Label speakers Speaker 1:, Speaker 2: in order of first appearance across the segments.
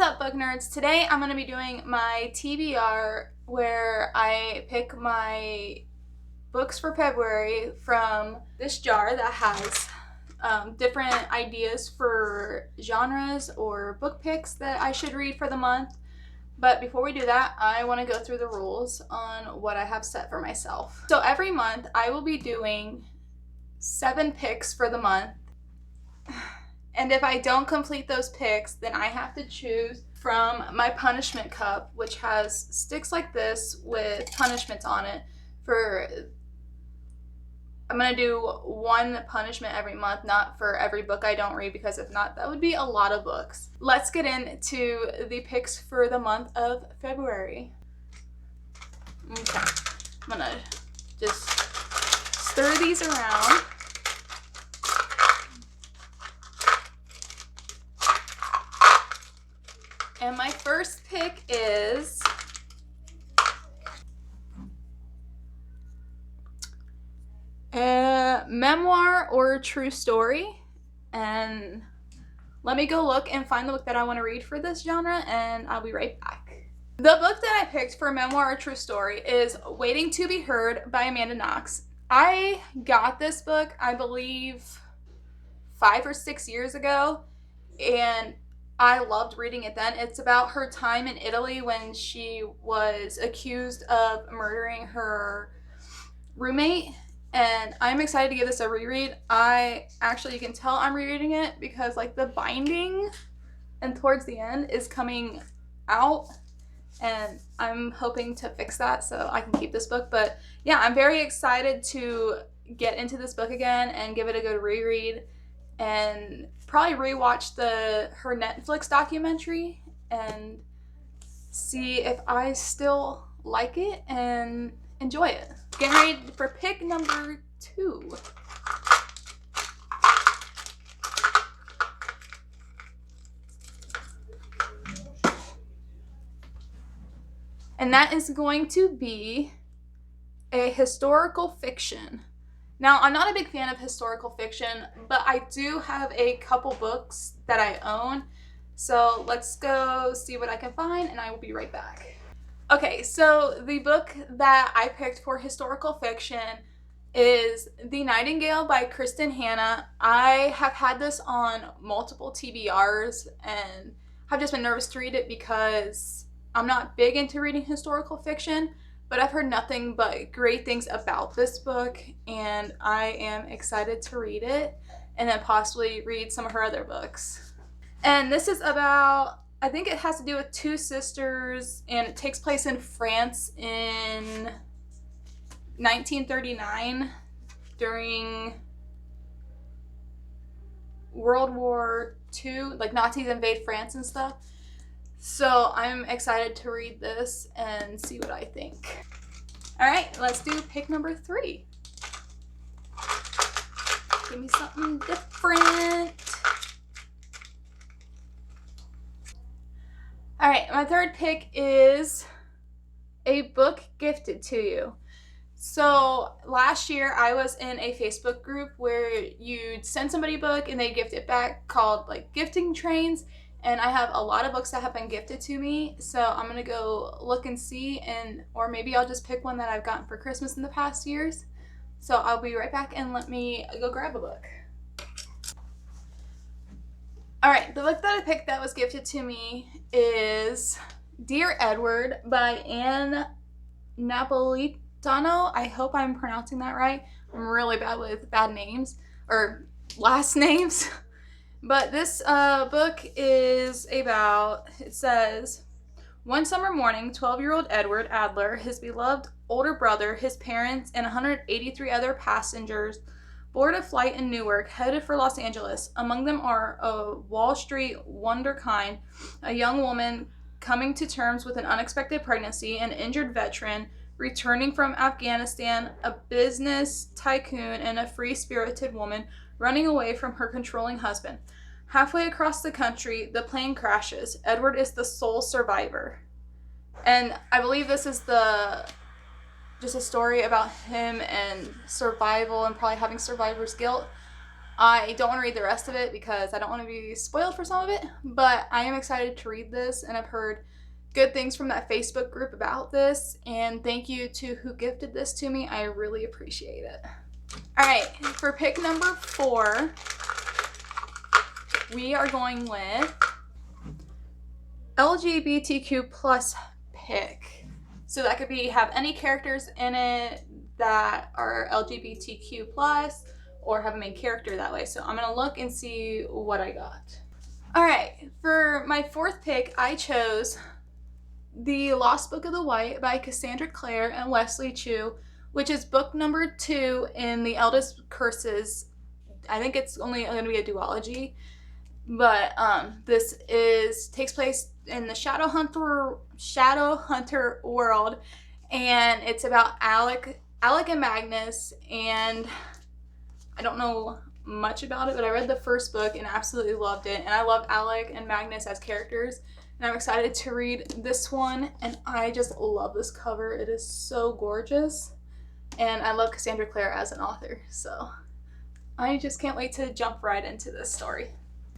Speaker 1: What's up, book nerds? Today I'm going to be doing my TBR where I pick my books for February from this jar that has different ideas for genres or book picks that I should read for the month. But before we do that, I want to go through the rules on what I have set for myself. So every month I will be doing 7 picks for the month. And if I don't complete those picks, then I have to choose from my punishment cup, which has sticks like this with punishments on it. I'm going to do 1 punishment every month, not for every book I don't read, because if not, that would be a lot of books. Let's get into the picks for the month of February. Okay, I'm going to just stir these around. And my first pick is a memoir or a true story. And let me go look and find the book that I want to read for this genre, and I'll be right back. The book that I picked for memoir or true story is Waiting to Be Heard by Amanda Knox. I got this book, I believe, 5 or 6 years ago, and I loved reading it then. It's about her time in Italy when she was accused of murdering her roommate, and I'm excited to give this a reread. You can tell I'm rereading it because like the binding and towards the end is coming out, and I'm hoping to fix that so I can keep this book. But yeah, I'm very excited to get into this book again and give it a good reread, and probably rewatch her Netflix documentary and see if I still like it and enjoy it. Getting ready for pick number 2. And that is going to be a historical fiction. Now, I'm not a big fan of historical fiction, but I do have a couple books that I own. So let's go see what I can find, and I will be right back. Okay, so the book that I picked for historical fiction is The Nightingale by Kristen Hanna. I have had this on multiple TBRs, and I've just been nervous to read it because I'm not big into reading historical fiction. But I've heard nothing but great things about this book, and I am excited to read it and then possibly read some of her other books. And this is about, I think it has to do with 2 sisters, and it takes place in France in 1939 during World War II, like Nazis invade France and stuff. So I'm excited to read this and see what I think. Alright, let's do pick number 3. Give me something different. Alright, my third pick is a book gifted to you. So last year I was in a Facebook group where you'd send somebody a book and they gift it back, called like gifting trains. And I have a lot of books that have been gifted to me, so I'm going to go look and see, or maybe I'll just pick one that I've gotten for Christmas in the past years. So I'll be right back, and let me go grab a book. Alright, the book that I picked that was gifted to me is Dear Edward by Anne Napolitano. I hope I'm pronouncing that right. I'm really bad with bad names, or last names. But this book is about, it says, one summer morning, 12-year-old Edward Adler, his beloved older brother, his parents, and 183 other passengers board a flight in Newark, headed for Los Angeles. Among them are a Wall Street wunderkind, a young woman coming to terms with an unexpected pregnancy, an injured veteran returning from Afghanistan, a business tycoon, and a free-spirited woman running away from her controlling husband. Halfway across the country, the plane crashes. Edward is the sole survivor. And I believe this is just a story about him and survival and probably having survivor's guilt. I don't want to read the rest of it because I don't want to be spoiled for some of it, but I am excited to read this, and I've heard good things from that Facebook group about this, and thank you to who gifted this to me. I really appreciate it. All right, for pick number 4, we are going with LGBTQ plus pick. So that could be have any characters in it that are LGBTQ plus or have a main character that way. So I'm gonna look and see what I got. All right, for my 4th pick, I chose The Lost Book of the White by Cassandra Clare and Wesley Chu, which is book number 2 in the Eldest Curses. I think it's only going to be a duology, but this takes place in the Shadowhunter world, and it's about Alec and Magnus, and I don't know much about it, but I read the first book and absolutely loved it, and I love Alec and Magnus as characters, and I'm excited to read this one, and I just love this cover. It is so gorgeous, and I love Cassandra Clare as an author, so I just can't wait to jump right into this story.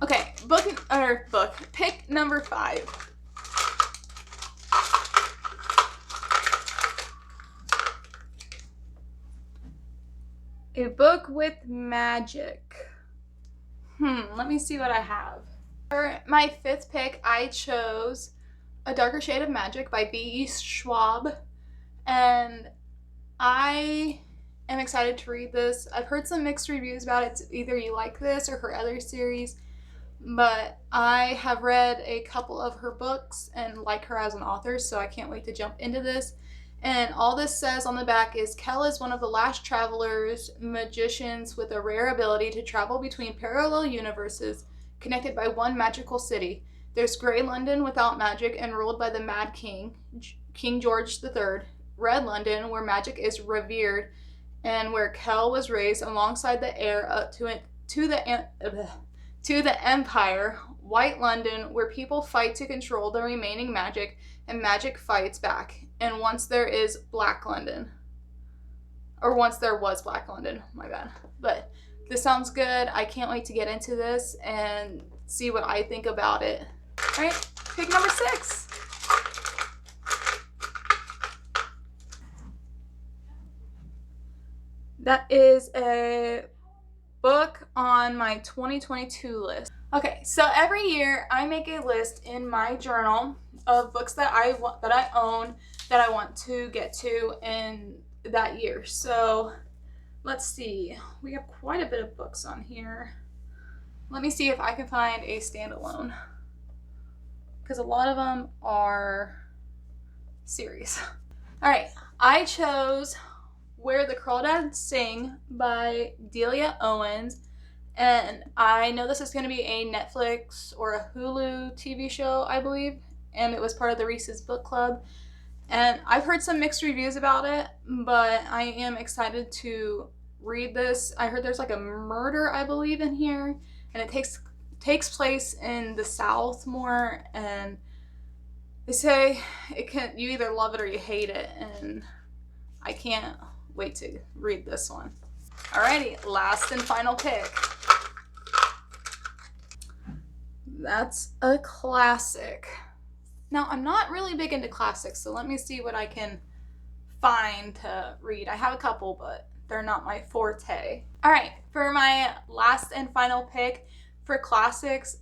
Speaker 1: Okay, pick number 5. A book with magic. Let me see what I have. For my 5th pick, I chose A Darker Shade of Magic by B.E. Schwab, and I am excited to read this. I've heard some mixed reviews about it. Either you like this or her other series, but I have read a couple of her books and like her as an author, so I can't wait to jump into this. And all this says on the back is, Kell is one of the last travelers, magicians with a rare ability to travel between parallel universes connected by one magical city. There's Grey London without magic and ruled by the Mad King, King George III. Red London, where magic is revered and where Kell was raised alongside the heir to the Empire. White London, where people fight to control the remaining magic and magic fights back. And once there is Black London. Or once there was Black London, my bad. But this sounds good. I can't wait to get into this and see what I think about it. All right, pick number 6. That is a book on my 2022 list. Okay, so every year I make a list in my journal of books that I own that I want to get to in that year. So let's see, we have quite a bit of books on here. Let me see if I can find a standalone, because a lot of them are series. All right, I chose Where the Crawdads Sing by Delia Owens, and I know this is going to be a Netflix or a Hulu TV show, I believe, and it was part of the Reese's Book Club, and I've heard some mixed reviews about it, but I am excited to read this. I heard there's like a murder, I believe, in here, and it takes place in the South more, and they say you either love it or you hate it, and I can't wait to read this one. Alrighty, last and final pick. That's a classic. Now, I'm not really big into classics, so let me see what I can find to read. I have a couple, but they're not my forte. Alright, for my last and final pick for classics,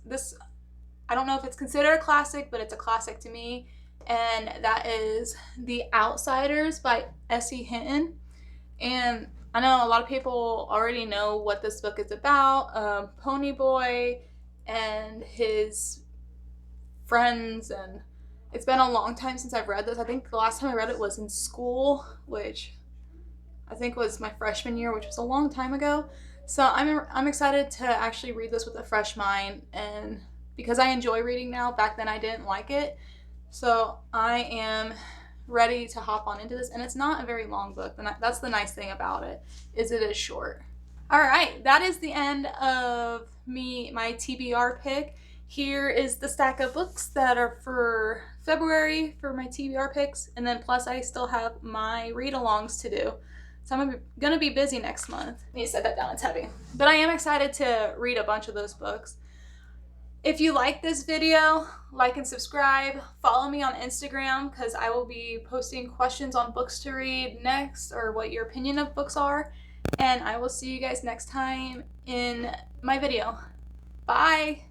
Speaker 1: I don't know if it's considered a classic, but it's a classic to me, and that is The Outsiders by Essie Hinton. And I know a lot of people already know what this book is about. Pony Boy and his friends, and it's been a long time since I've read this. I think the last time I read it was in school, which I think was my freshman year, which was a long time ago. So I'm excited to actually read this with a fresh mind, and because I enjoy reading now. Back then I didn't like it. So I am ready to hop on into this, and it's not a very long book, and that's the nice thing about it, is it is short. All right, that is the end of my TBR pick. Here is the stack of books that are for February for my TBR picks, and then plus I still have my read-alongs to do. So I'm gonna be busy next month. I need to set that down, it's heavy. But I am excited to read a bunch of those books. If you like this video, like and subscribe. Follow me on Instagram because I will be posting questions on books to read next, or what your opinion of books are. And I will see you guys next time in my video. Bye!